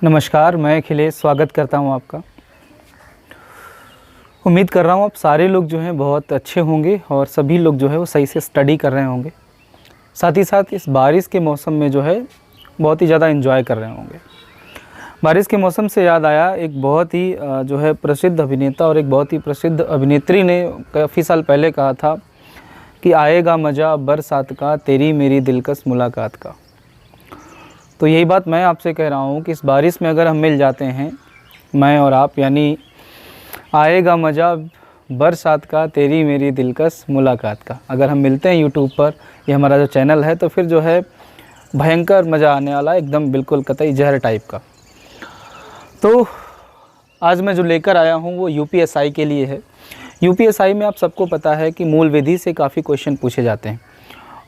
नमस्कार, मैं अखिलेश स्वागत करता हूं आपका। उम्मीद कर रहा हूं आप सारे लोग जो हैं बहुत अच्छे होंगे और सभी लोग जो है वो सही से स्टडी कर रहे होंगे। साथ ही साथ इस बारिश के मौसम में जो है बहुत ही ज़्यादा एंजॉय कर रहे होंगे। बारिश के मौसम से याद आया, एक बहुत ही जो है प्रसिद्ध अभिनेता और एक बहुत ही प्रसिद्ध अभिनेत्री ने काफ़ी साल पहले कहा था कि आएगा मज़ा बरसात का, तेरी मेरी दिलकश मुलाकात का। तो यही बात मैं आपसे कह रहा हूँ कि इस बारिश में अगर हम मिल जाते हैं, मैं और आप, यानी आएगा मज़ा बरसात का, तेरी मेरी दिलकश मुलाकात का, अगर हम मिलते हैं यूट्यूब पर, ये हमारा जो चैनल है, तो फिर जो है भयंकर मज़ा आने वाला, एकदम बिल्कुल कतई जहर टाइप का। तो आज मैं जो लेकर आया हूँ वो यूपीएसआई के लिए है। यूपीएसआई में आप सबको पता है कि मूल विधि से काफ़ी क्वेश्चन पूछे जाते हैं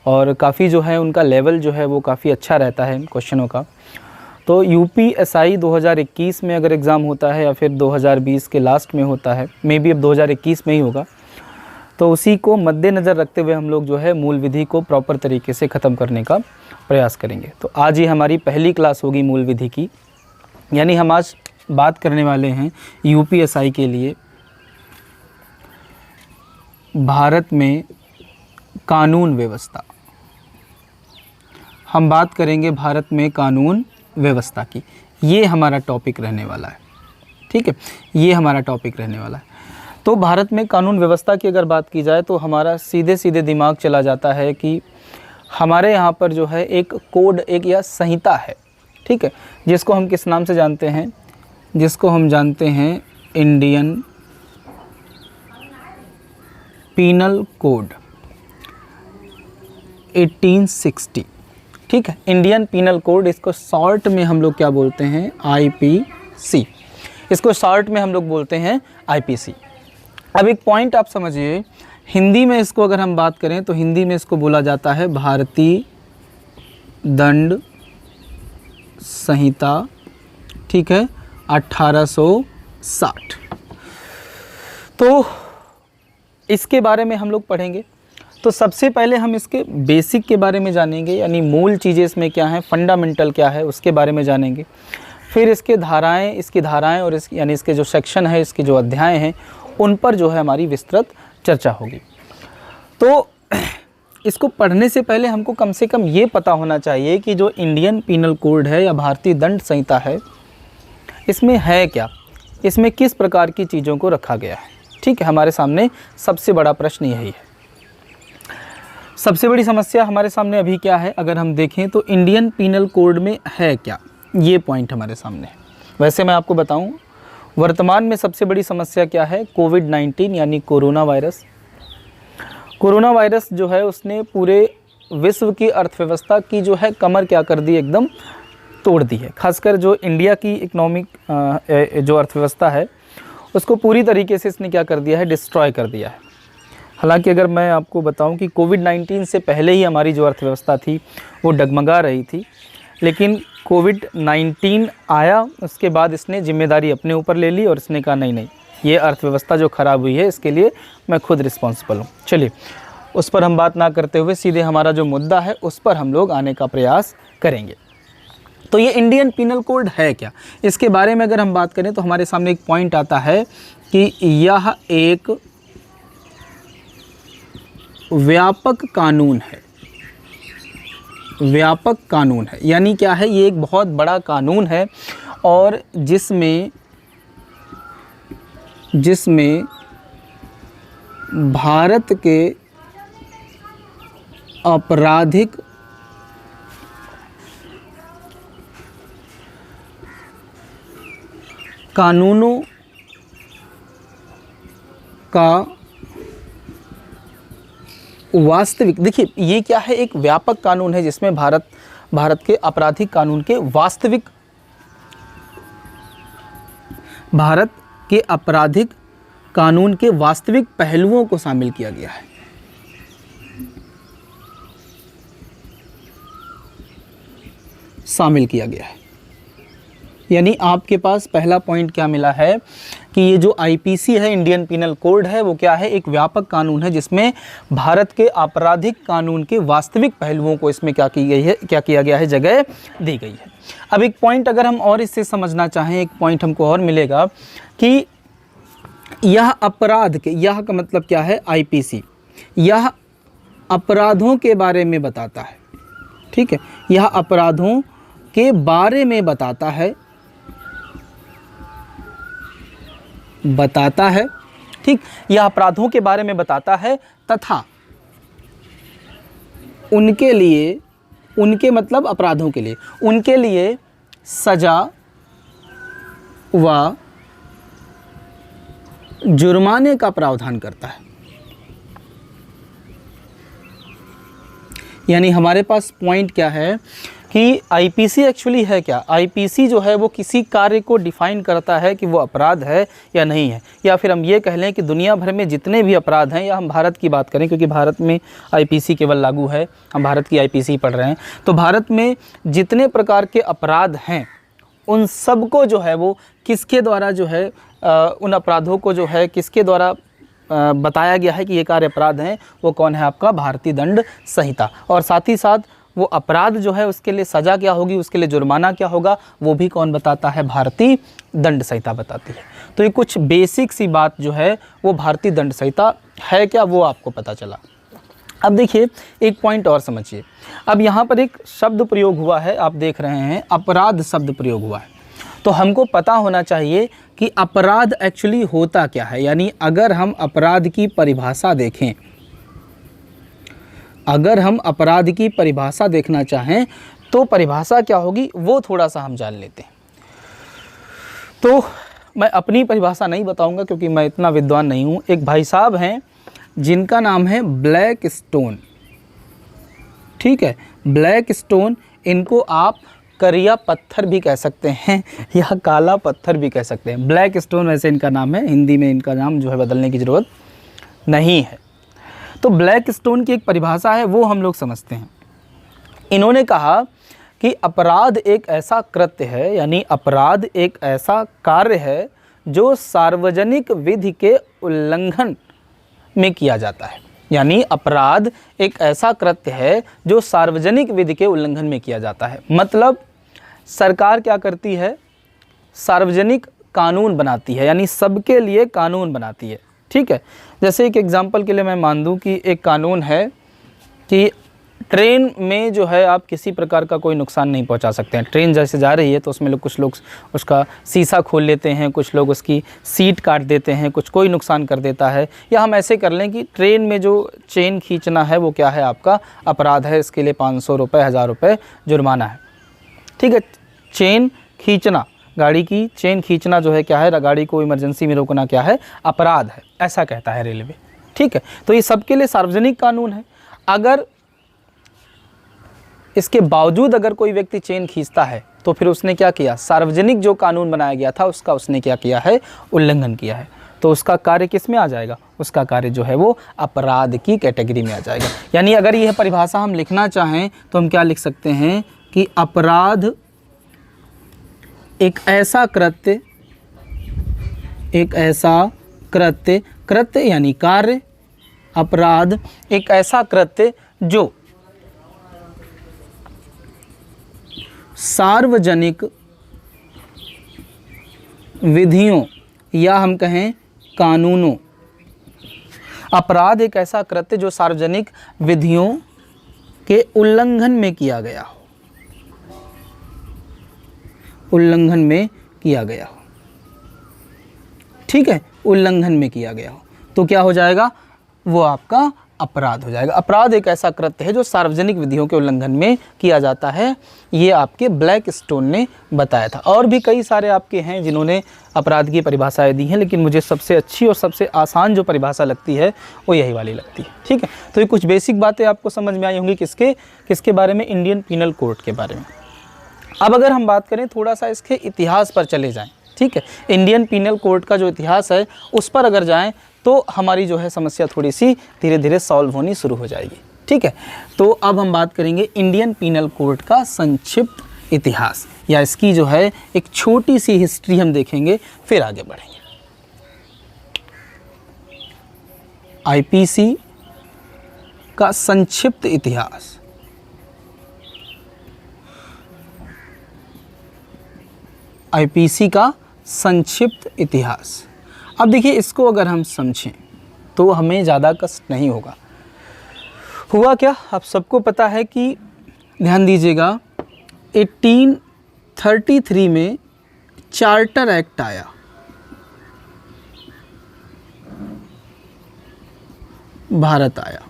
और काफ़ी जो है उनका लेवल जो है वो काफ़ी अच्छा रहता है इन क्वेश्चनों का। तो यूपीएसआई 2021 में अगर एग्ज़ाम होता है या फिर 2020 के लास्ट में होता है, मे बी अब 2021 में ही होगा, तो उसी को मद्देनज़र रखते हुए हम लोग जो है मूल विधि को प्रॉपर तरीके से ख़त्म करने का प्रयास करेंगे। तो आज ही हमारी पहली क्लास होगी मूल विधि की, यानी हम आज बात करने वाले हैं यूपीएसआई के लिए भारत में कानून व्यवस्था। हम बात करेंगे भारत में कानून व्यवस्था की, ये हमारा टॉपिक रहने वाला है। ठीक है, ये हमारा टॉपिक रहने वाला है। तो भारत में कानून व्यवस्था की अगर बात की जाए तो हमारा सीधे सीधे दिमाग चला जाता है कि हमारे यहाँ पर जो है एक कोड, एक या संहिता है, ठीक है, जिसको हम किस नाम से जानते हैं, जिसको हम जानते हैं इंडियन पीनल कोड 1860। ठीक है, इंडियन पीनल कोड, इसको शॉर्ट में हम लोग क्या बोलते हैं, आईपीसी। इसको शॉर्ट में हम लोग बोलते हैं आईपीसी। अब एक पॉइंट आप समझिए, हिंदी में इसको अगर हम बात करें तो हिंदी में इसको बोला जाता है भारतीय दंड संहिता, ठीक है, 1860। तो इसके बारे में हम लोग पढ़ेंगे। तो सबसे पहले हम इसके बेसिक के बारे में जानेंगे, यानी मूल चीज़ें इसमें क्या हैं, फंडामेंटल क्या है, उसके बारे में जानेंगे। फिर इसके धाराएं, इसकी धाराएं और यानी इसके जो सेक्शन है, इसके जो अध्याय हैं, उन पर जो है हमारी विस्तृत चर्चा होगी। तो इसको पढ़ने से पहले हमको कम से कम ये पता होना चाहिए कि जो इंडियन पीनल कोड है या भारतीय दंड संहिता है, इसमें है क्या, इसमें किस प्रकार की चीज़ों को रखा गया है। ठीक है, हमारे सामने सबसे बड़ा प्रश्न यही है। सबसे बड़ी समस्या हमारे सामने अभी क्या है, अगर हम देखें तो इंडियन पीनल कोड में है क्या, ये पॉइंट हमारे सामने है। वैसे मैं आपको बताऊं, वर्तमान में सबसे बड़ी समस्या क्या है, कोविड-19 यानी कोरोना वायरस। कोरोना वायरस जो है उसने पूरे विश्व की अर्थव्यवस्था की जो है कमर क्या कर दी, एकदम तोड़ दी है। खासकर जो इंडिया की इकोनॉमिक जो अर्थव्यवस्था है उसको पूरी तरीके से इसने क्या कर दिया है, डिस्ट्रॉय कर दिया है। हालांकि अगर मैं आपको बताऊं कि कोविड-19 से पहले ही हमारी जो अर्थव्यवस्था थी वो डगमगा रही थी, लेकिन कोविड-19 आया, उसके बाद इसने जिम्मेदारी अपने ऊपर ले ली और इसने कहा नहीं, ये अर्थव्यवस्था जो ख़राब हुई है इसके लिए मैं खुद रिस्पॉन्सिबल हूँ। चलिए, उस पर हम बात ना करते हुए सीधे हमारा जो मुद्दा है उस पर हम लोग आने का प्रयास करेंगे। तो ये इंडियन पीनल कोड है क्या, इसके बारे में अगर हम बात करें तो हमारे सामने एक पॉइंट आता है कि यह एक व्यापक कानून है। व्यापक कानून है यानी क्या है, ये एक बहुत बड़ा कानून है और जिसमें भारत के आपराधिक कानूनों का वास्तविक, देखिए ये क्या है, एक व्यापक कानून है जिसमें भारत के आपराधिक कानून के वास्तविक, भारत के आपराधिक कानून के वास्तविक पहलुओं को शामिल किया गया है। शामिल किया गया है। यानी आपके पास पहला पॉइंट क्या मिला है कि ये जो आईपीसी है, इंडियन पिनल कोड है, वो क्या है, एक व्यापक कानून है जिसमें भारत के आपराधिक कानून के वास्तविक पहलुओं को इसमें क्या किया गया है, जगह दी गई है। अब एक पॉइंट अगर हम और इससे समझना चाहें, एक पॉइंट हमको और मिलेगा कि यह अपराध के, यह का मतलब क्या है, आईपीसी, यह अपराधों के बारे में बताता है। ठीक है, यह अपराधों के बारे में बताता है, ठीक, यह अपराधों के बारे में बताता है तथा उनके लिए, उनके मतलब अपराधों के लिए, उनके लिए सजा व जुर्माने का प्रावधान करता है। यानी हमारे पास पॉइंट क्या है कि आईपीसी एक्चुअली है क्या, आईपीसी जो है वो किसी कार्य को डिफाइन करता है कि वो अपराध है या नहीं है, या फिर हम ये कह लें कि दुनिया भर में जितने भी अपराध हैं, या हम भारत की बात करें क्योंकि भारत में आईपीसी केवल लागू है, हम भारत की आईपीसी पढ़ रहे हैं, तो भारत में जितने प्रकार के अपराध हैं उन सब को जो है वो किसके द्वारा जो है उन अपराधों को जो है किसके द्वारा बताया गया है कि ये कार्य अपराध हैं, वो कौन है, आपका भारतीय दंड संहिता। और साथ ही साथ वो अपराध जो है उसके लिए सज़ा क्या होगी, उसके लिए जुर्माना क्या होगा, वो भी कौन बताता है, भारतीय दंड संहिता बताती है। तो ये कुछ बेसिक सी बात जो है वो भारतीय दंड संहिता है क्या, वो आपको पता चला। अब देखिए एक पॉइंट और समझिए। अब यहाँ पर एक शब्द प्रयोग हुआ है, आप देख रहे हैं अपराध शब्द प्रयोग हुआ है, तो हमको पता होना चाहिए कि अपराध एक्चुअली होता क्या है। यानी अगर हम अपराध की परिभाषा देखें, अगर हम अपराध की परिभाषा देखना चाहें तो परिभाषा क्या होगी वो थोड़ा सा हम जान लेते हैं। तो मैं अपनी परिभाषा नहीं बताऊंगा क्योंकि मैं इतना विद्वान नहीं हूं। एक भाई साहब हैं जिनका नाम है ब्लैक स्टोन, ठीक है, ब्लैक स्टोन, इनको आप करिया पत्थर भी कह सकते हैं या काला पत्थर भी कह सकते हैं। ब्लैक स्टोन वैसे इनका नाम है, हिंदी में इनका नाम जो है बदलने की ज़रूरत नहीं है। तो ब्लैक स्टोन की एक परिभाषा है वो हम लोग समझते हैं। इन्होंने कहा कि अपराध एक ऐसा कृत्य है, यानी अपराध एक ऐसा कार्य है जो सार्वजनिक विधि के उल्लंघन में किया जाता है। यानी अपराध एक ऐसा कृत्य है जो सार्वजनिक विधि के उल्लंघन में किया जाता है। मतलब सरकार क्या करती है, सार्वजनिक कानून बनाती है, यानी सबके लिए कानून बनाती है। ठीक है, जैसे एक एग्जांपल के लिए मैं मान दूं कि एक कानून है कि ट्रेन में जो है आप किसी प्रकार का कोई नुकसान नहीं पहुंचा सकते हैं। ट्रेन जैसे जा रही है तो उसमें कुछ लोग उसका शीशा खोल लेते हैं, कुछ लोग उसकी सीट काट देते हैं, कुछ कोई नुकसान कर देता है। या हम ऐसे कर लें कि ट्रेन में जो चेन खींचना है वो क्या है, आपका अपराध है, इसके लिए 500 रुपये 1000 रुपये जुर्माना है। ठीक है, चेन खींचना, गाड़ी की चेन खींचना जो है क्या है, गाड़ी को इमरजेंसी में रोकना क्या है, अपराध है, ऐसा कहता है रेलवे। ठीक है, तो ये सबके लिए सार्वजनिक कानून है। अगर इसके बावजूद अगर कोई व्यक्ति चेन खींचता है तो फिर उसने क्या किया, सार्वजनिक जो कानून बनाया गया था उसका उसने क्या किया है, उल्लंघन किया है। तो उसका कार्य किस में आ जाएगा, उसका कार्य जो है वो अपराध की कैटेगरी में आ जाएगा। यानी अगर यह परिभाषा हम लिखना चाहें तो हम क्या लिख सकते हैं कि अपराध एक ऐसा कृत्य, एक ऐसा कृत्य, कृत्य यानी कार्य, अपराध एक ऐसा कृत्य जो सार्वजनिक विधियों या हम कहें कानूनों, अपराध एक ऐसा कृत्य जो सार्वजनिक विधियों के उल्लंघन में किया गया हो, उल्लंघन में किया गया हो। ठीक है, उल्लंघन में किया गया हो तो क्या हो जाएगा, वो आपका अपराध हो जाएगा। अपराध एक ऐसा कृत्य है जो सार्वजनिक विधियों के उल्लंघन में किया जाता है। ये आपके ब्लैक स्टोन ने बताया था। और भी कई सारे आपके हैं जिन्होंने अपराध की परिभाषाएं दी हैं, लेकिन मुझे सबसे अच्छी और सबसे आसान जो परिभाषा लगती है वो यही वाली लगती है। ठीक है, तो ये कुछ बेसिक बातें आपको समझ में आई होंगी किसके बारे में, इंडियन पीनल कोड के बारे में। अब अगर हम बात करें थोड़ा सा इसके इतिहास पर चले जाएँ। ठीक है, इंडियन पीनल कोड का जो इतिहास है उस पर अगर जाएँ तो हमारी जो है समस्या थोड़ी सी धीरे धीरे सॉल्व होनी शुरू हो जाएगी। ठीक है, तो अब हम बात करेंगे इंडियन पीनल कोड का संक्षिप्त इतिहास, या इसकी जो है एक छोटी सी हिस्ट्री हम देखेंगे, फिर आगे बढ़ेंगे। आईपीसी का संक्षिप्त इतिहास। आईपीसी का संक्षिप्त इतिहास। अब देखिए, इसको अगर हम समझें तो हमें ज़्यादा कष्ट नहीं होगा। हुआ क्या, आप सबको पता है कि, ध्यान दीजिएगा, 1833 में चार्टर एक्ट आया। भारत आया,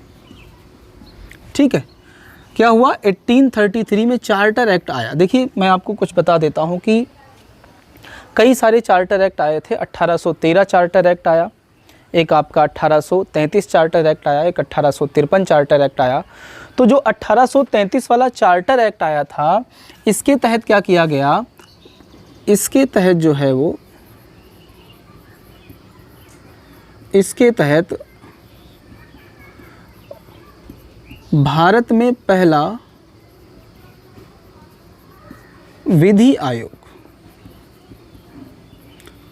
ठीक है। क्या हुआ, 1833 में चार्टर एक्ट आया। देखिए, मैं आपको कुछ बता देता हूं कि कई सारे चार्टर एक्ट आए थे। 1813 चार्टर एक्ट आया, एक आपका 1833 चार्टर एक्ट आया, एक 1853 चार्टर एक्ट आया। तो जो 1833 वाला चार्टर एक्ट आया था, इसके तहत क्या किया गया, इसके तहत जो है वो, इसके तहत भारत में पहला विधि आयोग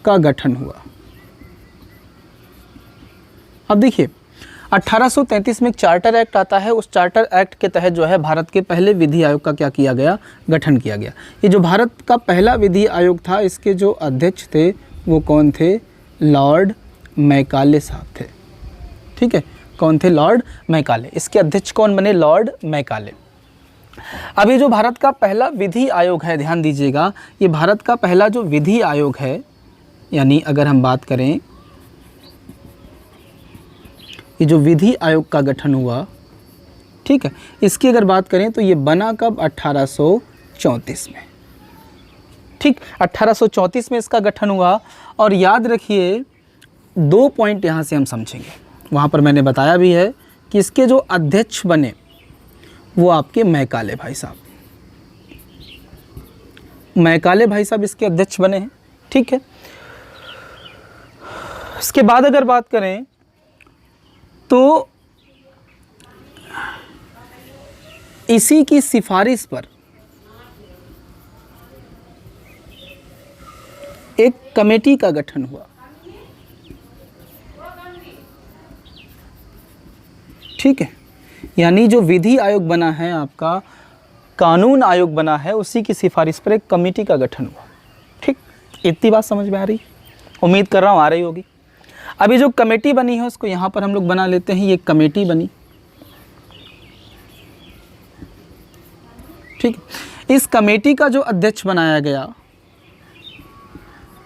का गठन हुआ। अब देखिए, 1833 में एक चार्टर एक्ट आता है। उस चार्टर एक्ट के तहत जो है भारत के पहले विधि आयोग का क्या किया गया, गठन किया गया। ये जो भारत का पहला विधि आयोग था, इसके जो अध्यक्ष थे वो कौन थे, लॉर्ड मैकाले साहब थे, ठीक है। कौन थे, लॉर्ड मैकाले। इसके अध्यक्ष कौन बने, लॉर्ड मैकाले। अब ये जो भारत का पहला विधि आयोग है, ध्यान दीजिएगा, ये भारत का पहला जो विधि आयोग है, यानी अगर हम बात करें, ये जो विधि आयोग का गठन हुआ, ठीक है, इसकी अगर बात करें तो ये बना कब, 1834 में, ठीक। 1834 में इसका गठन हुआ। और याद रखिए, 2 पॉइंट यहाँ से हम समझेंगे। वहाँ पर मैंने बताया भी है कि इसके जो अध्यक्ष बने वो आपके मैकाले भाई साहब, मैकाले भाई साहब इसके अध्यक्ष बने हैं, ठीक है। इसके बाद अगर बात करें तो इसी की सिफारिश पर एक कमेटी का गठन हुआ, ठीक है। यानी जो विधि आयोग बना है आपका, कानून आयोग बना है, उसी की सिफारिश पर एक कमेटी का गठन हुआ, ठीक। इतनी बात समझ में आ रही, उम्मीद कर रहा हूँ आ रही होगी। अभी जो कमेटी बनी है उसको यहाँ पर हम लोग बना लेते हैं, ये कमेटी बनी, ठीक। इस कमेटी का जो अध्यक्ष बनाया गया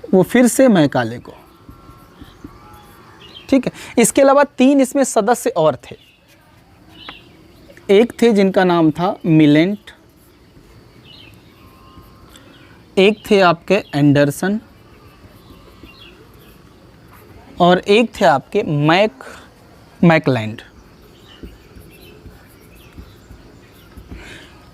वो फिर से मैकाले को, ठीक है। इसके अलावा 3 इसमें सदस्य और थे। एक थे जिनका नाम था मिलेंट, एक थे आपके एंडरसन, और एक थे आपके मैकलैंड।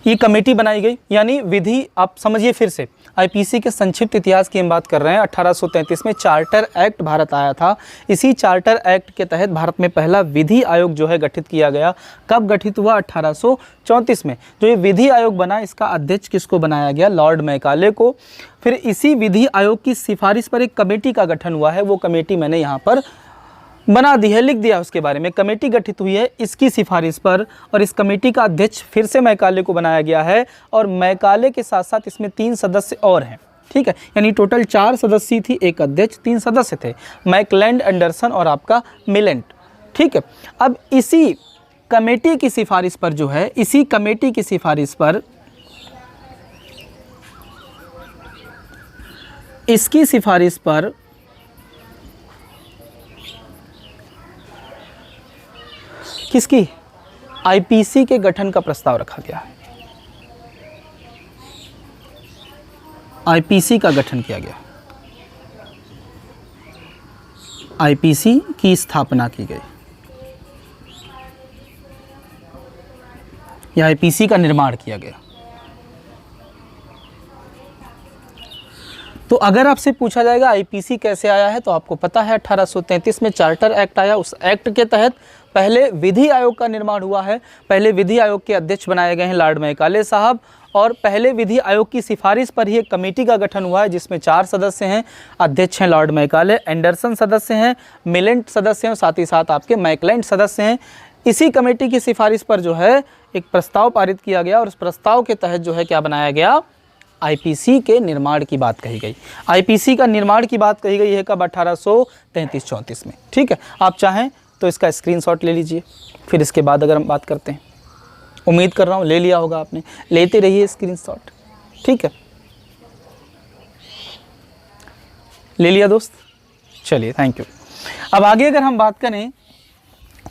ये कमेटी बनाई गई, यानी विधि, आप समझिए फिर से, आईपीसी के संक्षिप्त इतिहास की हम बात कर रहे हैं। 1833 में चार्टर एक्ट भारत आया था। इसी चार्टर एक्ट के तहत भारत में पहला विधि आयोग जो है गठित किया गया। कब गठित हुआ, 1834 में। जो ये विधि आयोग बना, इसका अध्यक्ष किसको बनाया गया, लॉर्ड मैकाले को। फिर इसी विधि आयोग की सिफारिश पर एक कमेटी का गठन हुआ है, वो कमेटी मैंने यहाँ पर बना दी है, लिख दिया उसके बारे में। कमेटी गठित हुई है इसकी सिफारिश पर, और इस कमेटी का अध्यक्ष फिर से मैकाले को बनाया गया है। और मैकाले के साथ साथ इसमें 3 सदस्य और हैं, ठीक है। यानी टोटल 4 सदस्य थी, एक अध्यक्ष, 3 सदस्य थे, मैकलैंड, एंडरसन और आपका मिलेंट, ठीक है। अब इसी कमेटी की सिफारिश पर जो है, इसी कमेटी की सिफारिश पर, इसकी सिफारिश पर किसकी, आईपीसी के गठन का प्रस्ताव रखा गया है। आईपीसी का गठन किया गया, आईपीसी की स्थापना की गई, या आईपीसी का निर्माण किया गया। तो अगर आपसे पूछा जाएगा आईपीसी कैसे आया है, तो आपको पता है 1833 में चार्टर एक्ट आया। उस एक्ट के तहत पहले विधि आयोग का निर्माण हुआ है। पहले विधि आयोग के अध्यक्ष बनाए गए हैं लॉर्ड मैकाले साहब, और पहले विधि आयोग की सिफारिश पर ही एक कमेटी का गठन हुआ है जिसमें 4 सदस्य हैं। अध्यक्ष हैं लॉर्ड मैकाले, एंडरसन सदस्य हैं, मिलेंट सदस्य हैं और साथ ही साथ आपके मैकलैंड सदस्य हैं। इसी कमेटी की सिफारिश पर जो है एक प्रस्ताव पारित किया गया और उस प्रस्ताव के तहत जो है क्या बनाया गया, आईपीसी के निर्माण की बात कही गई। आईपीसी का निर्माण की बात कही गई है कब, 1833-34 में। ठीक है, आप चाहें तो इसका स्क्रीनशॉट ले लीजिए, फिर इसके बाद अगर हम बात करते हैं। उम्मीद कर रहा हूँ ले लिया होगा आपने, लेते रहिए स्क्रीनशॉट। ठीक है, ले लिया दोस्त, चलिए थैंक यू। अब आगे अगर हम बात करें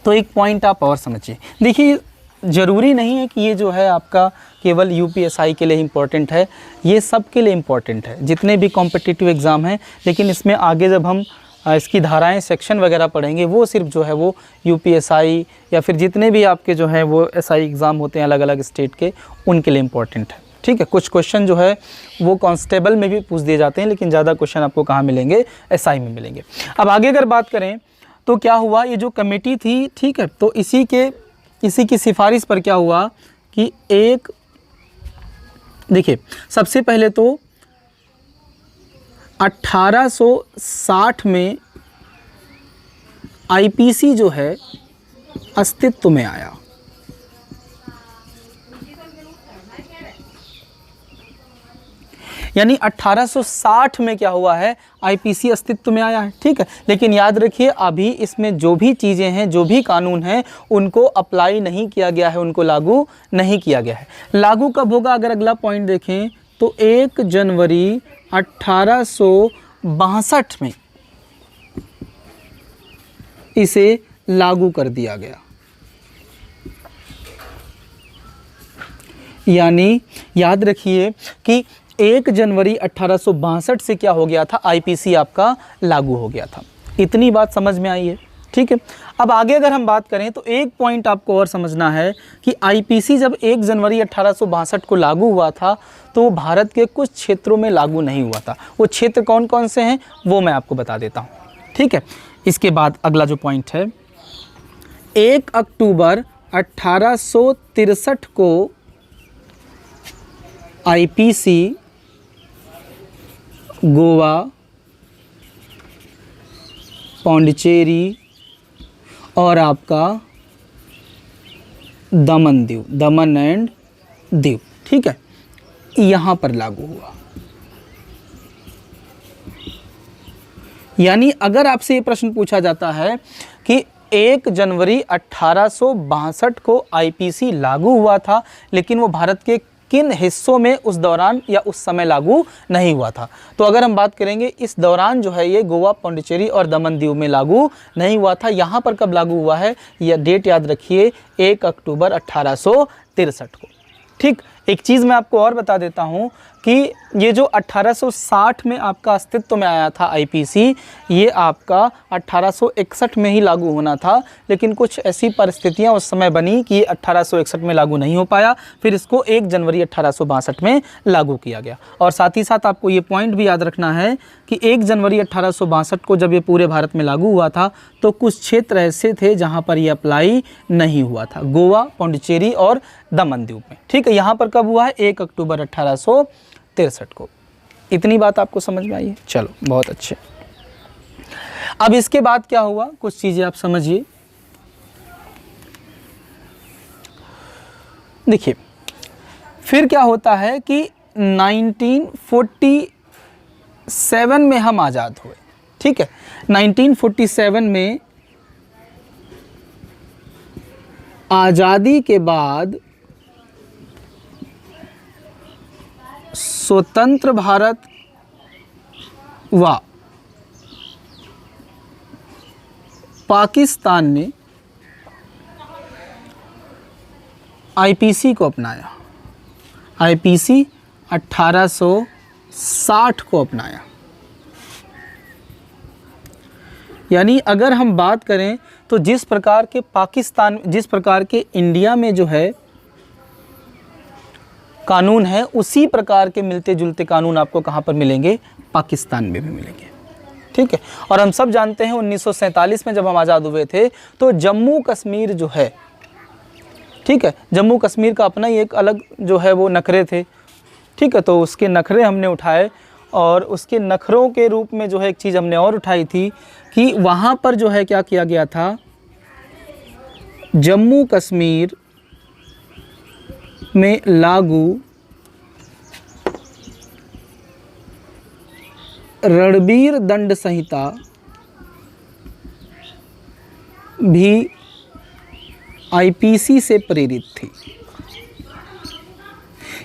तो एक पॉइंट आप और समझिए। देखिए, ज़रूरी नहीं है कि ये जो है आपका केवल यूपीएसआई के लिए इम्पोर्टेंट है, ये सब के लिए इम्पोर्टेंट है, जितने भी कॉम्पिटिटिव एग्ज़ाम हैं। लेकिन इसमें आगे जब हम इसकी धाराएं, सेक्शन वगैरह पढ़ेंगे, वो सिर्फ जो है वो यूपीएसआई या फिर जितने भी आपके जो हैं वो एसआई एग्ज़ाम होते हैं अलग अलग स्टेट के, उनके लिए इम्पोर्टेंट है। ठीक है, कुछ क्वेश्चन जो है वो कांस्टेबल में भी पूछ दिए जाते हैं, लेकिन ज़्यादा क्वेश्चन आपको कहाँ मिलेंगे, एसआई में मिलेंगे। अब आगे अगर बात करें तो क्या हुआ, ये जो कमेटी थी, ठीक है, तो इसी की सिफारिश पर क्या हुआ कि एक, देखिए सबसे पहले तो 1860 में आईपीसी जो है अस्तित्व में आया। यानी 1860 में क्या हुआ है, आईपीसी अस्तित्व में आया है। ठीक है, लेकिन याद रखिए अभी इसमें जो भी चीज़ें हैं, जो भी कानून हैं, उनको अप्लाई नहीं किया गया है, उनको लागू नहीं किया गया है। लागू कब होगा, अगर अगला पॉइंट देखें तो 1 जनवरी 1862 में इसे लागू कर दिया गया। यानी याद रखिए कि 1 जनवरी 1862 से क्या हो गया था, आईपीसी आपका लागू हो गया था। इतनी बात समझ में आई है। ठीक है, अब आगे अगर हम बात करें तो एक पॉइंट आपको और समझना है कि आईपीसी जब 1 जनवरी 1862 को लागू हुआ था तो भारत के कुछ क्षेत्रों में लागू नहीं हुआ था। वो क्षेत्र कौन कौन से हैं वो मैं आपको बता देता हूँ। ठीक है, इसके बाद अगला जो पॉइंट है, 1 अक्टूबर 1863 को आईपीसी गोवा, पौंडीचेरी और आपका दमन एंड दीव, ठीक है, यहाँ पर लागू हुआ। यानी अगर आपसे ये प्रश्न पूछा जाता है कि 1 जनवरी 1862 को आईपीसी लागू हुआ था, लेकिन वो भारत के किन हिस्सों में उस दौरान या उस समय लागू नहीं हुआ था, तो अगर हम बात करेंगे इस दौरान जो है ये गोवा, पौंडीचेरी और दमन दीव में लागू नहीं हुआ था। यहाँ पर कब लागू हुआ है, यह डेट याद रखिए, 1 अक्टूबर 1863 को। ठीक, एक चीज़ मैं आपको और बता देता हूँ कि ये जो 1860 में आपका अस्तित्व में आया था आईपीसी, ये आपका 1861 में ही लागू होना था, लेकिन कुछ ऐसी परिस्थितियाँ उस समय बनी कि 1861 में लागू नहीं हो पाया, फिर इसको 1 जनवरी 1862 में लागू किया गया। और साथ ही साथ आपको ये पॉइंट भी याद रखना है कि 1 जनवरी 1862 को जब ये पूरे भारत में लागू हुआ था तो कुछ क्षेत्र ऐसे थे जहाँ पर ये अप्लाई नहीं हुआ था, गोवा, पौंडीचेरी और दमन दीव में। ठीक है, यहाँ पर कब हुआ है, 1 अक्टूबर 1863 को। इतनी बात आपको समझ में आई है, चलो बहुत अच्छे। अब इसके बाद क्या हुआ, कुछ चीज़ें आप समझिए। देखिए फिर क्या होता है कि 1947 में हम आज़ाद हुए। ठीक है, 1947 में आज़ादी के बाद स्वतंत्र भारत व पाकिस्तान ने आईपीसी को अपनाया। आईपीसी 1860 को अपनाया। यानी अगर हम बात करें तो जिस प्रकार के इंडिया में जो है कानून है, उसी प्रकार के मिलते जुलते कानून आपको कहाँ पर मिलेंगे, पाकिस्तान में भी मिलेंगे। ठीक है। और हम सब जानते हैं 1947 में जब हम आज़ाद हुए थे तो जम्मू कश्मीर जो है, ठीक है, जम्मू कश्मीर का अपना ही एक अलग जो है वो नखरे थे, ठीक है। तो उसके नखरे हमने उठाए और उसके नखरों के रूप में जो है एक चीज़ हमने और उठाई थी कि वहाँ पर जो है क्या किया गया था, जम्मू कश्मीर में लागू रणबीर दंड संहिता भी आईपीसी से प्रेरित थी।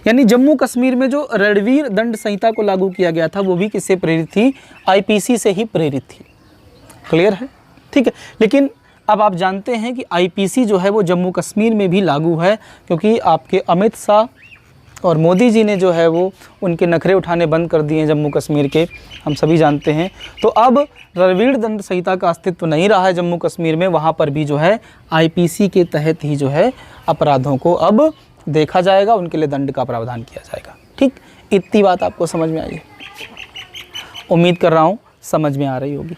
यानी जम्मू कश्मीर में जो रणबीर दंड संहिता को लागू किया गया था वो भी किससे प्रेरित थी, आईपीसी से ही प्रेरित थी। क्लियर है, ठीक है। लेकिन अब आप जानते हैं कि आईपीसी जो है वो जम्मू कश्मीर में भी लागू है, क्योंकि आपके अमित शाह और मोदी जी ने जो है वो उनके नखरे उठाने बंद कर दिए हैं जम्मू कश्मीर के, हम सभी जानते हैं। तो अब रणबीर दंड संहिता का अस्तित्व नहीं रहा है जम्मू कश्मीर में, वहाँ पर भी जो है आईपीसी के तहत ही जो है अपराधों को अब देखा जाएगा, उनके लिए दंड का प्रावधान किया जाएगा। ठीक, इतनी बात आपको समझ में आई है, उम्मीद कर रहा हूँ समझ में आ रही होगी।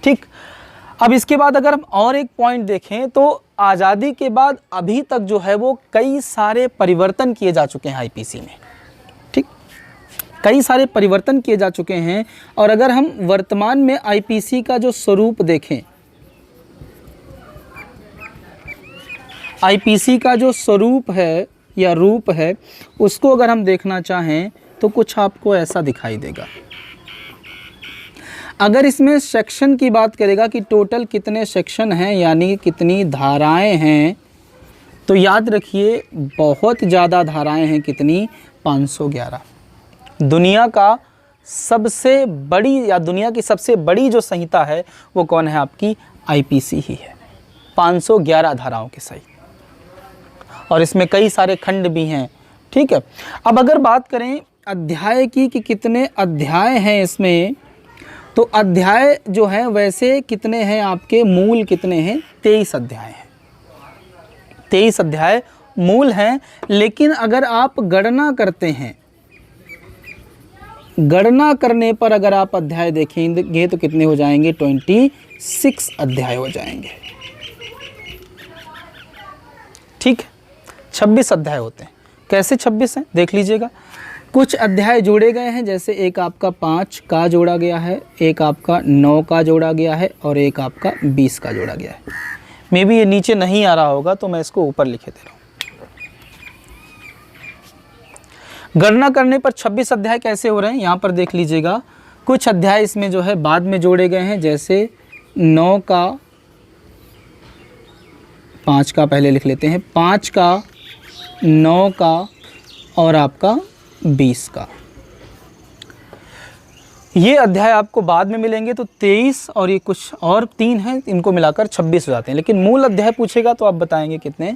ठीक, अब इसके बाद अगर हम और एक पॉइंट देखें तो आज़ादी के बाद अभी तक जो है वो कई सारे परिवर्तन किए जा चुके हैं आईपीसी में। ठीक, कई सारे परिवर्तन किए जा चुके हैं। और अगर हम वर्तमान में आईपीसी का जो स्वरूप देखें, आईपीसी का जो स्वरूप है या रूप है, उसको अगर हम देखना चाहें तो कुछ आपको ऐसा दिखाई देगा। अगर इसमें सेक्शन की बात करेगा कि टोटल कितने सेक्शन हैं यानी कितनी धाराएं हैं, तो याद रखिए बहुत ज़्यादा धाराएं हैं। कितनी? 511। दुनिया का सबसे बड़ी या दुनिया की सबसे बड़ी जो संहिता है वो कौन है? आपकी आईपीसी ही है। 511 धाराओं के सही, और इसमें कई सारे खंड भी हैं। ठीक है, अब अगर बात करें अध्याय की कि कितने अध्याय हैं इसमें, तो अध्याय जो हैं वैसे कितने हैं आपके, मूल कितने हैं? 23 अध्याय हैं। 23 अध्याय मूल हैं। लेकिन अगर आप गणना करते हैं, गणना करने पर अगर आप अध्याय देखेंगे तो कितने हो जाएंगे? 26 अध्याय हो जाएंगे। ठीक है, 26 अध्याय होते हैं। कैसे 26 हैं देख लीजिएगा। कुछ अध्याय जोड़े गए हैं, जैसे एक आपका 5 का जोड़ा गया है, एक आपका 9 का जोड़ा गया है और एक आपका 20 का जोड़ा गया है। मे बी ये नीचे नहीं आ रहा होगा तो मैं इसको ऊपर लिखे दे रहा हूँ। गणना करने पर 26 अध्याय कैसे हो रहे हैं यहाँ पर देख लीजिएगा। कुछ अध्याय इसमें जो है बाद में जोड़े गए हैं, जैसे 9 का, 5 का पहले लिख लेते हैं, 5 का, 9 का और आपका 20 का। ये अध्याय आपको बाद में मिलेंगे, तो 23 और ये कुछ और 3 हैं, इनको मिलाकर 26 हो जाते हैं। लेकिन मूल अध्याय पूछेगा तो आप बताएंगे कितने?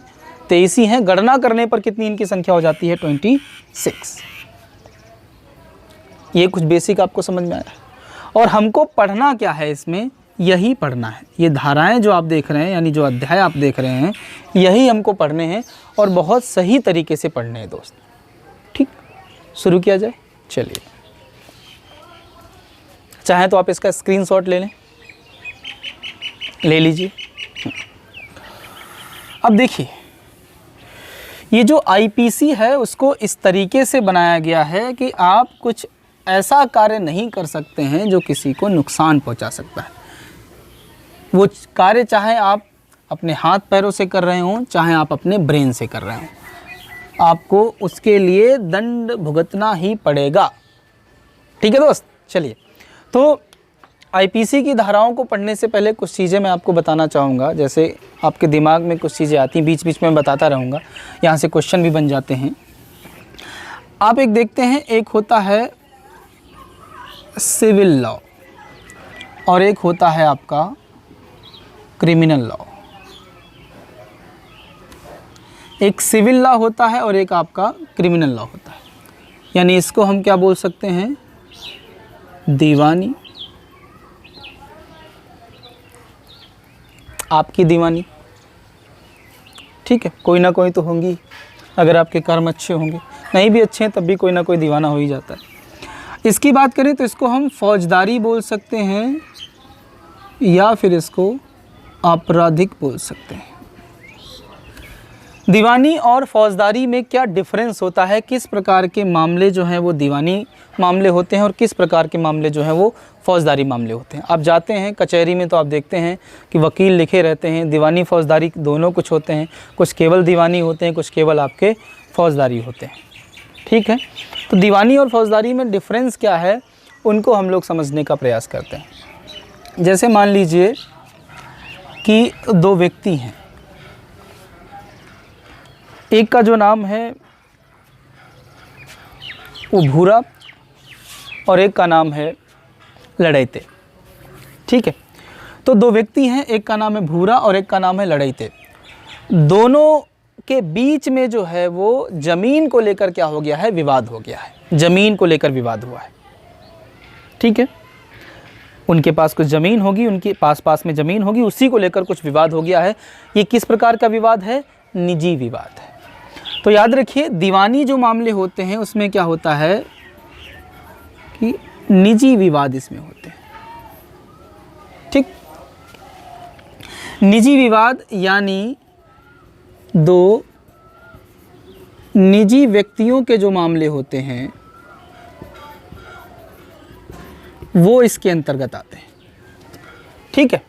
23 ही हैं। गणना करने पर कितनी इनकी संख्या हो जाती है? 26। ये कुछ बेसिक आपको समझ में आया। और हमको पढ़ना क्या है इसमें? यही पढ़ना है। ये धाराएं जो आप देख रहे हैं यानी जो अध्याय आप देख रहे हैं, यही हमको पढ़ने हैं और बहुत सही तरीके से पढ़ने हैं दोस्त। ठीक, शुरू किया जाए। चलिए, चाहे तो आप इसका स्क्रीनशॉट ले लें, ले लीजिए। अब देखिए, ये जो आईपीसी है उसको इस तरीके से बनाया गया है कि आप कुछ ऐसा कार्य नहीं कर सकते हैं जो किसी को नुकसान पहुंचा सकता है। वो कार्य चाहे आप अपने हाथ पैरों से कर रहे हों, चाहे आप अपने ब्रेन से कर रहे हों, आपको उसके लिए दंड भुगतना ही पड़ेगा। ठीक है दोस्त, चलिए। तो आईपीसी की धाराओं को पढ़ने से पहले कुछ चीज़ें मैं आपको बताना चाहूँगा। जैसे आपके दिमाग में कुछ चीज़ें आती हैं, बीच बीच में बताता रहूँगा, यहाँ से क्वेश्चन भी बन जाते हैं। आप एक देखते हैं, एक होता है सिविल लॉ और एक होता है आपका क्रिमिनल लॉ। एक सिविल लॉ होता है और एक आपका क्रिमिनल लॉ होता है। यानी इसको हम क्या बोल सकते हैं? दीवानी, आपकी दीवानी। ठीक है, कोई ना कोई तो होंगी, अगर आपके कर्म अच्छे होंगे, नहीं भी अच्छे हैं तब भी कोई ना कोई दीवाना हो ही जाता है। इसकी बात करें तो इसको हम फौजदारी बोल सकते हैं या फिर इसको आपराधिक बोल सकते हैं। दीवानी और फौजदारी में क्या डिफरेंस होता है, किस प्रकार के मामले जो हैं वो दीवानी मामले होते हैं और किस प्रकार के मामले जो हैं वो फौजदारी मामले होते हैं। आप जाते हैं कचहरी में तो आप देखते हैं कि वकील लिखे रहते हैं, दीवानी फौजदारी दोनों कुछ होते हैं, कुछ केवल दीवानी होते हैं, कुछ केवल आपके फौजदारी होते हैं। ठीक है, तो दीवानी और फौजदारी में डिफरेंस क्या है उनको हम लोग समझने का प्रयास करते हैं। जैसे मान लीजिए कि दो व्यक्ति हैं, एक का जो नाम है वो भूरा और एक का नाम है लड़ैते। ठीक है, तो दो व्यक्ति हैं, एक का नाम है भूरा और एक का नाम है लड़ैते। दोनों के बीच में जो है वो ज़मीन को लेकर क्या हो गया है, विवाद हो गया है, ज़मीन को लेकर विवाद हुआ है। ठीक है, उनके पास कुछ ज़मीन होगी, उनके पास में ज़मीन होगी, उसी को लेकर कुछ विवाद हो गया है। ये किस प्रकार का विवाद है, निजी विवाद है। तो याद रखिए दीवानी जो मामले होते हैं उसमें क्या होता है कि निजी विवाद इसमें होते हैं। ठीक, निजी विवाद यानी दो निजी व्यक्तियों के जो मामले होते हैं वो इसके अंतर्गत आते हैं। ठीक है,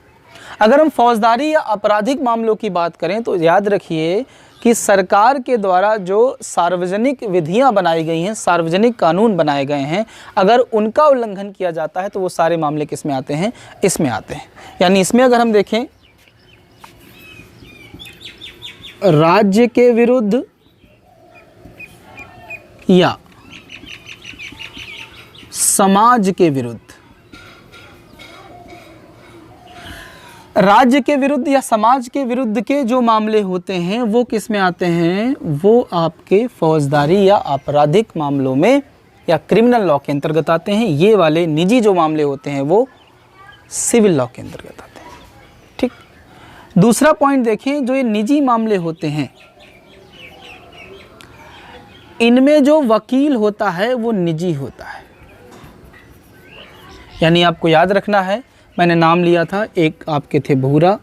अगर हम फौजदारी या आपराधिक मामलों की बात करें तो याद रखिए कि सरकार के द्वारा जो सार्वजनिक विधियां बनाई गई हैं, सार्वजनिक कानून बनाए गए हैं, अगर उनका उल्लंघन किया जाता है तो वो सारे मामले किस में आते हैं, इसमें आते हैं। यानी इसमें अगर हम देखें राज्य के विरुद्ध या समाज के विरुद्ध, राज्य के विरुद्ध या समाज के विरुद्ध के जो मामले होते हैं वो किस में आते हैं, वो आपके फौजदारी या आपराधिक मामलों में या क्रिमिनल लॉ के अंतर्गत आते हैं। ये वाले निजी जो मामले होते हैं वो सिविल लॉ के अंतर्गत आते हैं। ठीक, दूसरा पॉइंट देखें, जो ये निजी मामले होते हैं इनमें जो वकील होता है वो निजी होता है। यानी आपको याद रखना है, मैंने नाम लिया था, एक आपके थे भूरा,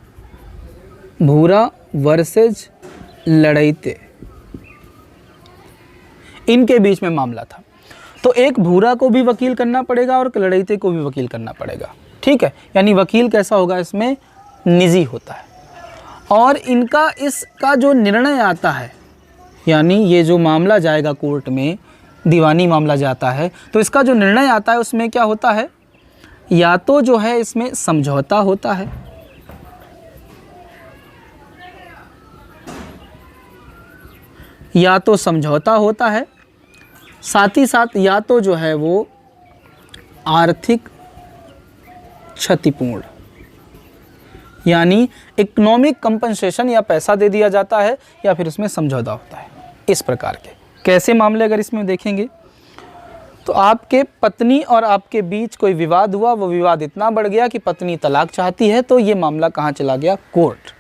भूरा वर्सेज लड़ैते, इनके बीच में मामला था। तो एक भूरा को भी वकील करना पड़ेगा और लड़ैते को भी वकील करना पड़ेगा। ठीक है, यानी वकील कैसा होगा, इसमें निजी होता है। और इनका इसका जो निर्णय आता है, यानी ये जो मामला जाएगा कोर्ट में, दीवानी मामला जाता है, तो इसका जो निर्णय आता है उसमें क्या होता है, या तो जो है इसमें समझौता होता है, या तो समझौता होता है, साथ ही साथ या तो जो है वो आर्थिक क्षतिपूर्ण, यानी इकोनॉमिक कंपनसेशन या पैसा दे दिया जाता है, या फिर उसमें समझौता होता है। इस प्रकार के कैसे मामले अगर इसमें देखेंगे तो आपके पत्नी और आपके बीच कोई विवाद हुआ, वो विवाद इतना बढ़ गया कि पत्नी तलाक चाहती है, तो ये मामला कहाँ चला गया, कोर्ट।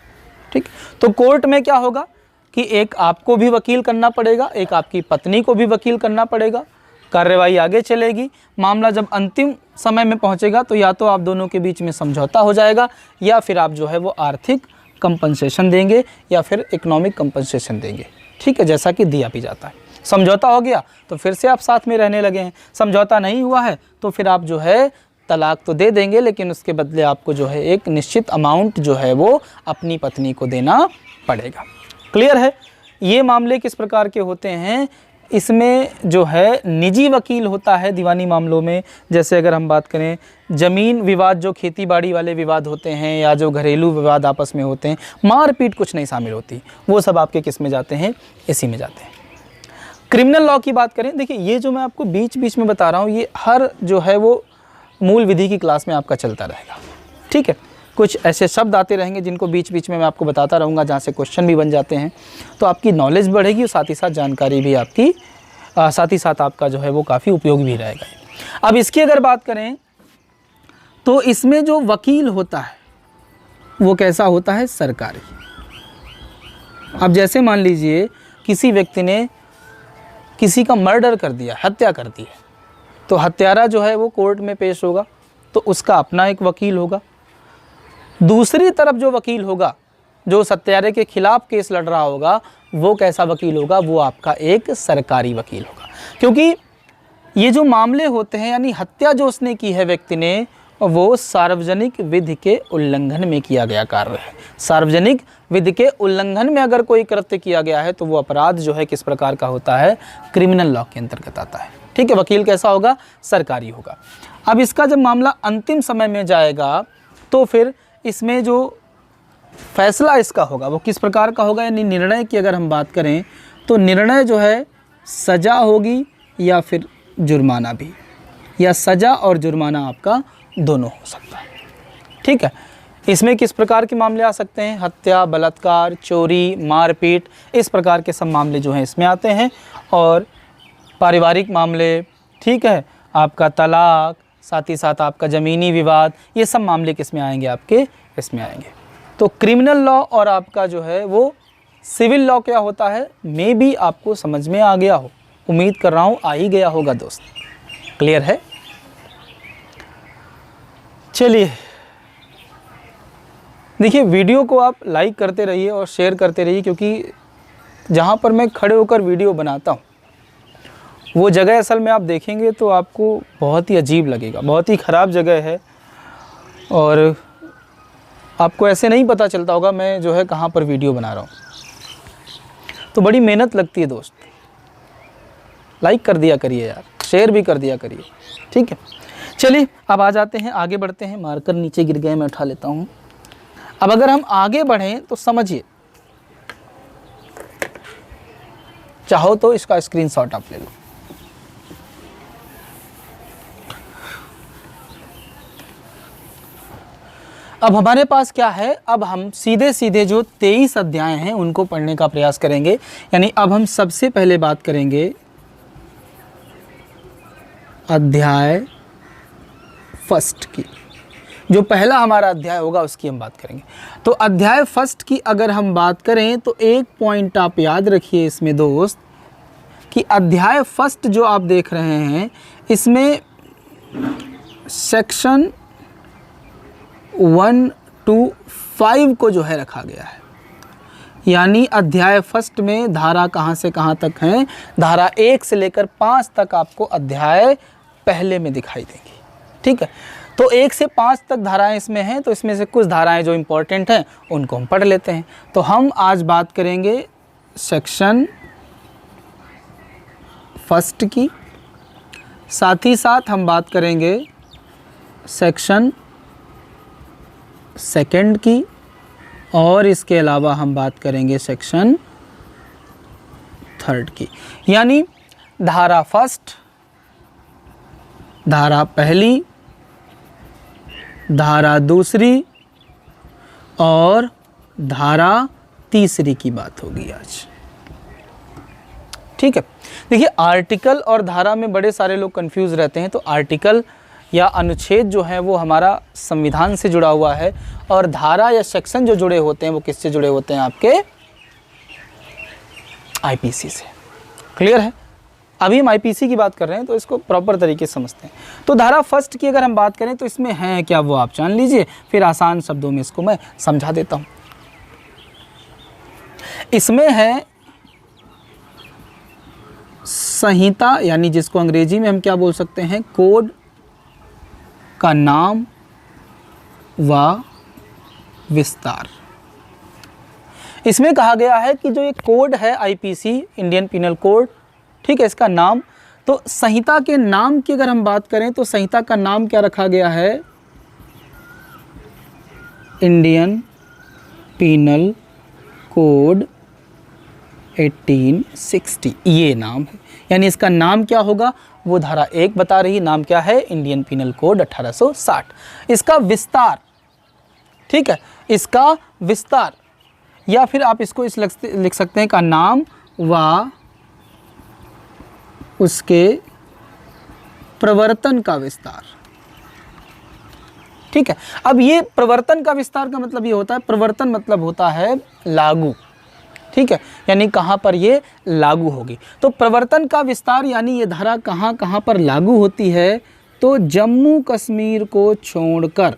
ठीक, तो कोर्ट में क्या होगा कि एक आपको भी वकील करना पड़ेगा, एक आपकी पत्नी को भी वकील करना पड़ेगा, कार्रवाई आगे चलेगी। मामला जब अंतिम समय में पहुंचेगा तो या तो आप दोनों के बीच में समझौता हो जाएगा, या फिर आप जो है वो आर्थिक कंपनसेशन देंगे या फिर इकोनॉमिक कंपनसेशन देंगे। ठीक है, जैसा कि दिया भी जाता है। समझौता हो गया तो फिर से आप साथ में रहने लगे हैं, समझौता नहीं हुआ है तो फिर आप जो है तलाक तो दे देंगे, लेकिन उसके बदले आपको जो है एक निश्चित अमाउंट जो है वो अपनी पत्नी को देना पड़ेगा। क्लियर है, ये मामले किस प्रकार के होते हैं। इसमें जो है निजी वकील होता है दीवानी मामलों में। जैसे अगर हम बात करें ज़मीन विवाद, जो खेती बाड़ी वाले विवाद होते हैं या जो घरेलू विवाद आपस में होते हैं, मारपीट कुछ नहीं शामिल होती, वो सब आपके किस में जाते हैं, इसी में जाते हैं। क्रिमिनल लॉ की बात करें, देखिए ये जो मैं आपको बीच बीच में बता रहा हूँ ये हर जो है वो मूल विधि की क्लास में आपका चलता रहेगा। ठीक है, कुछ ऐसे शब्द आते रहेंगे जिनको बीच बीच में मैं आपको बताता रहूँगा, जहाँ से क्वेश्चन भी बन जाते हैं, तो आपकी नॉलेज बढ़ेगी और साथ ही साथ जानकारी भी आपकी साथ ही साथ आपका जो है वो काफ़ी उपयोगी भी रहेगा। अब इसकी अगर बात करें तो इसमें जो वकील होता है वो कैसा होता है, सरकारी। अब जैसे मान लीजिए किसी व्यक्ति ने किसी का मर्डर कर दिया, हत्या कर दी है, तो हत्यारा जो है वो कोर्ट में पेश होगा तो उसका अपना एक वकील होगा। दूसरी तरफ जो वकील होगा जो उस हत्यारे के खिलाफ केस लड़ रहा होगा वो कैसा वकील होगा, वो आपका एक सरकारी वकील होगा। क्योंकि ये जो मामले होते हैं यानी हत्या जो उसने की है व्यक्ति ने, वो सार्वजनिक विधि के उल्लंघन में किया गया कार्य है। सार्वजनिक विधि के उल्लंघन में अगर कोई कृत्य किया गया है तो वो अपराध जो है किस प्रकार का होता है, क्रिमिनल लॉ के अंतर्गत आता है। ठीक है, वकील कैसा होगा, सरकारी होगा। अब इसका जब मामला अंतिम समय में जाएगा तो फिर इसमें जो फैसला इसका होगा वो किस प्रकार का होगा, यानी निर्णय की अगर हम बात करें तो निर्णय जो है सज़ा होगी या फिर जुर्माना भी, या सज़ा और जुर्माना आपका दोनों हो सकता है। ठीक है, इसमें किस प्रकार के मामले आ सकते हैं, हत्या, बलात्कार, चोरी, मारपीट, इस प्रकार के सब मामले जो हैं इसमें आते हैं। और पारिवारिक मामले, ठीक है, आपका तलाक, साथ ही साथ आपका ज़मीनी विवाद, ये सब मामले किस में आएंगे, आपके इसमें आएंगे। तो क्रिमिनल लॉ और आपका जो है वो सिविल लॉ क्या होता है, मे भी आपको समझ में आ गया हो, उम्मीद कर रहा हूँ आ ही गया होगा दोस्त। क्लियर है? चलिए देखिए, वीडियो को आप लाइक करते रहिए और शेयर करते रहिए, क्योंकि जहाँ पर मैं खड़े होकर वीडियो बनाता हूँ वो जगह असल में आप देखेंगे तो आपको बहुत ही अजीब लगेगा, बहुत ही ख़राब जगह है और आपको ऐसे नहीं पता चलता होगा मैं जो है कहाँ पर वीडियो बना रहा हूँ। तो बड़ी मेहनत लगती है दोस्त। लाइक कर दिया करिए यार, शेयर भी कर दिया करिए। ठीक है, चलिए अब आ जाते हैं, आगे बढ़ते हैं। मार्कर नीचे गिर गए, मैं उठा लेता हूँ। अब अगर हम आगे बढ़ें तो समझिए, चाहो तो इसका स्क्रीनशॉट आप ले लो। अब हमारे पास क्या है, अब हम सीधे सीधे जो 23 अध्याय हैं उनको पढ़ने का प्रयास करेंगे। यानी अब हम सबसे पहले बात करेंगे अध्याय फर्स्ट की। जो पहला हमारा अध्याय होगा उसकी हम बात करेंगे। तो अध्याय फर्स्ट की अगर हम बात करें तो एक पॉइंट आप याद रखिए इसमें दोस्त, कि अध्याय फर्स्ट जो आप देख रहे हैं इसमें सेक्शन 1 to 5 को जो है रखा गया है। यानी अध्याय फर्स्ट में धारा कहाँ से कहाँ तक हैं, धारा 1 से लेकर 5 तक आपको अध्याय पहले में दिखाई देंगी। ठीक है, तो 1 से 5 तक धाराएं इसमें हैं, तो इसमें से कुछ धाराएं जो इम्पोर्टेंट हैं उनको हम पढ़ लेते हैं। तो हम आज बात करेंगे सेक्शन फर्स्ट की, साथ ही साथ हम बात करेंगे सेक्शन सेकंड की, और इसके अलावा हम बात करेंगे सेक्शन थर्ड की। यानी धारा फर्स्ट, धारा पहली, धारा दूसरी और धारा तीसरी की बात होगी आज। ठीक है, देखिए आर्टिकल और धारा में बड़े सारे लोग कंफ्यूज रहते हैं। तो आर्टिकल या अनुच्छेद जो है वो हमारा संविधान से जुड़ा हुआ है, और धारा या सेक्शन जो जुड़े होते हैं वो किससे जुड़े होते हैं, आपके आईपीसी से। क्लियर है? अभी हम आईपीसी की बात कर रहे हैं तो इसको प्रॉपर तरीके से समझते हैं। तो धारा फर्स्ट की अगर हम बात करें तो इसमें है क्या वो आप जान लीजिए, फिर आसान शब्दों में इसको मैं समझा देता हूं। इसमें है संहिता, यानी जिसको अंग्रेजी में हम क्या बोल सकते हैं, कोड का नाम व विस्तार। इसमें कहा गया है कि जो ये कोड है आईपीसी, इंडियन पिनल कोड, ठीक है, इसका नाम, तो संहिता के नाम की अगर हम बात करें तो संहिता का नाम क्या रखा गया है, इंडियन पिनल कोड 1860, ये नाम है। यानी इसका नाम क्या होगा, वो धारा 1 बता रही, नाम क्या है, इंडियन पिनल कोड 1860। इसका विस्तार, ठीक है, इसका विस्तार, या फिर आप इसको लिख सकते हैं का नाम व उसके प्रवर्तन का विस्तार। ठीक है, अब ये प्रवर्तन का विस्तार का मतलब ये होता है, प्रवर्तन मतलब होता है लागू, ठीक है, यानी कहाँ पर ये लागू होगी। तो प्रवर्तन का विस्तार यानी ये धारा कहाँ कहाँ पर लागू होती है, तो जम्मू कश्मीर को छोड़कर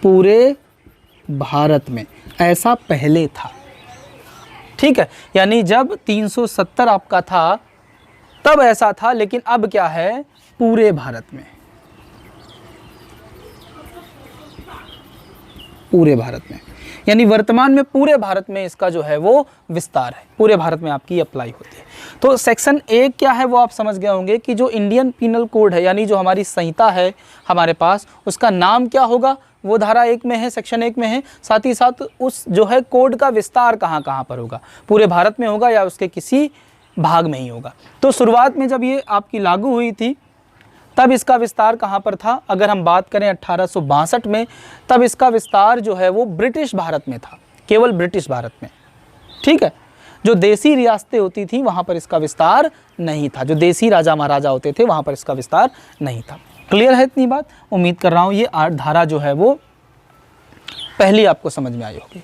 पूरे भारत में, ऐसा पहले था। ठीक है, यानी जब 370 आपका था तब ऐसा था, लेकिन अब क्या है, पूरे भारत में, पूरे भारत में, यानी वर्तमान में पूरे भारत में इसका जो है वो विस्तार है, पूरे भारत में आपकी अप्लाई होती है। तो सेक्शन 1 क्या है वो आप समझ गए होंगे कि जो इंडियन पीनल कोड है, यानी जो हमारी संहिता है हमारे पास, उसका नाम क्या होगा, वो धारा 1 में है, सेक्शन 1 में है। साथ ही साथ उस जो है कोड का विस्तार कहाँ कहाँ पर होगा, पूरे भारत में होगा या उसके किसी भाग में ही होगा। तो शुरुआत में जब ये आपकी लागू हुई थी तब इसका विस्तार कहाँ पर था, अगर हम बात करें 1862 में, तब इसका विस्तार जो है वो ब्रिटिश भारत में था, केवल ब्रिटिश भारत में। ठीक है, जो देसी रियासतें होती थी वहाँ पर इसका विस्तार नहीं था, जो देसी राजा महाराजा होते थे वहाँ पर इसका विस्तार नहीं था। क्लियर है इतनी बात? उम्मीद कर रहा हूँ ये धारा जो है वो पहली आपको समझ में आई होगी।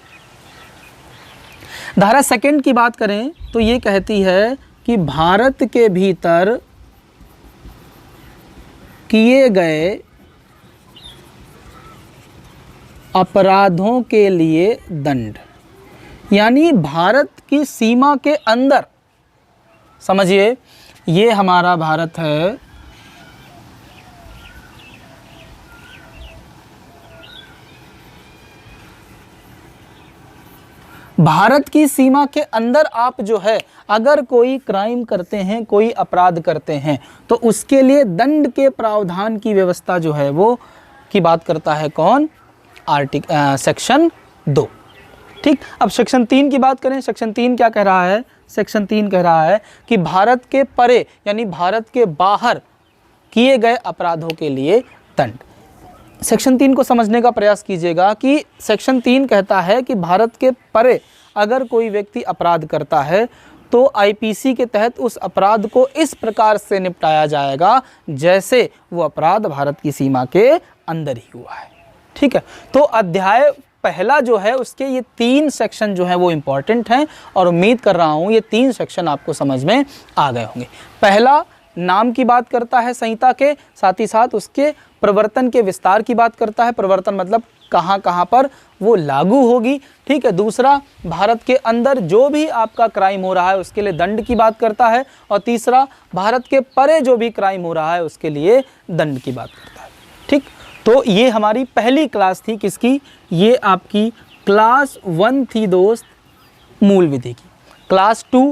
धारा सेकंड की बात करें तो ये कहती है कि भारत के भीतर किए गए अपराधों के लिए दंड, यानी भारत की सीमा के अंदर, समझिए ये हमारा भारत है, भारत की सीमा के अंदर आप जो है अगर कोई क्राइम करते हैं, कोई अपराध करते हैं, तो उसके लिए दंड के प्रावधान की व्यवस्था जो है वो की बात करता है कौन, सेक्शन 2। ठीक, अब सेक्शन 3 की बात करें। सेक्शन 3 क्या कह रहा है, सेक्शन 3 कह रहा है कि भारत के परे यानी भारत के बाहर किए गए अपराधों के लिए दंड। सेक्शन 3 को समझने का प्रयास कीजिएगा कि सेक्शन 3 कहता है कि भारत के परे अगर कोई व्यक्ति अपराध करता है तो आईपीसी के तहत उस अपराध को इस प्रकार से निपटाया जाएगा जैसे वो अपराध भारत की सीमा के अंदर ही हुआ है। ठीक है, तो अध्याय पहला जो है उसके ये 3 सेक्शन जो है वो इम्पॉर्टेंट हैं और उम्मीद कर रहा हूँ ये 3 सेक्शन आपको समझ में आ गए होंगे। पहला नाम की बात करता है संहिता के, साथ ही साथ उसके प्रवर्तन के विस्तार की बात करता है, प्रवर्तन मतलब कहाँ कहाँ पर वो लागू होगी। ठीक है, दूसरा भारत के अंदर जो भी आपका क्राइम हो रहा है उसके लिए दंड की बात करता है, और तीसरा भारत के परे जो भी क्राइम हो रहा है उसके लिए दंड की बात करता है। ठीक, तो ये हमारी पहली क्लास थी किसकी, ये आपकी क्लास 1 थी दोस्त, मूल विधि की। क्लास 2